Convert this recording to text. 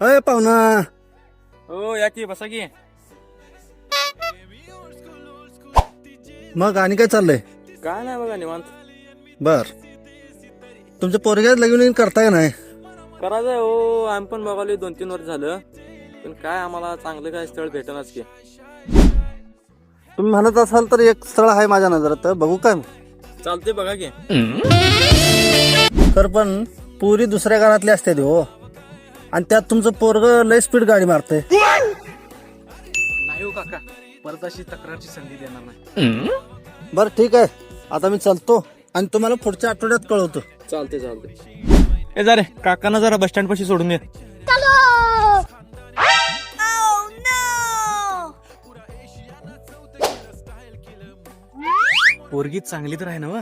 अय पाहुणा. हो या की बसा की. मग आणि काय चाललंय? काय नाही बघा निवांत. बर, तुमच्या पोरग्यात लग्न करताय नाही? करायचंय हो, आम्ही पण बघालो 2-3 वर्ष झालं, पण काय आम्हाला चांगलं काय स्थळ भेटनाच की. तुम्ही म्हणत असाल तर एक स्थळ आहे माझ्या नजरात, बघू काय? चालते बघा की. तर पण पुरी दुसऱ्या घरातली असते ती हो, आणि त्यात तुमचं पोरग लय स्पीड गाडी मारतंय. नाही हो काका, परत अशी तक्रारची संधी देणार नाही. बर ठीक आहे, आता मी चालतो आणि तुम्हाला पुढच्या आठवड्यात कळवतो. चालते चालते. ए जा रे, काकांना जरा बस स्टँड पाशी सोडून ये. पोरगी चांगली तर आहे ना व?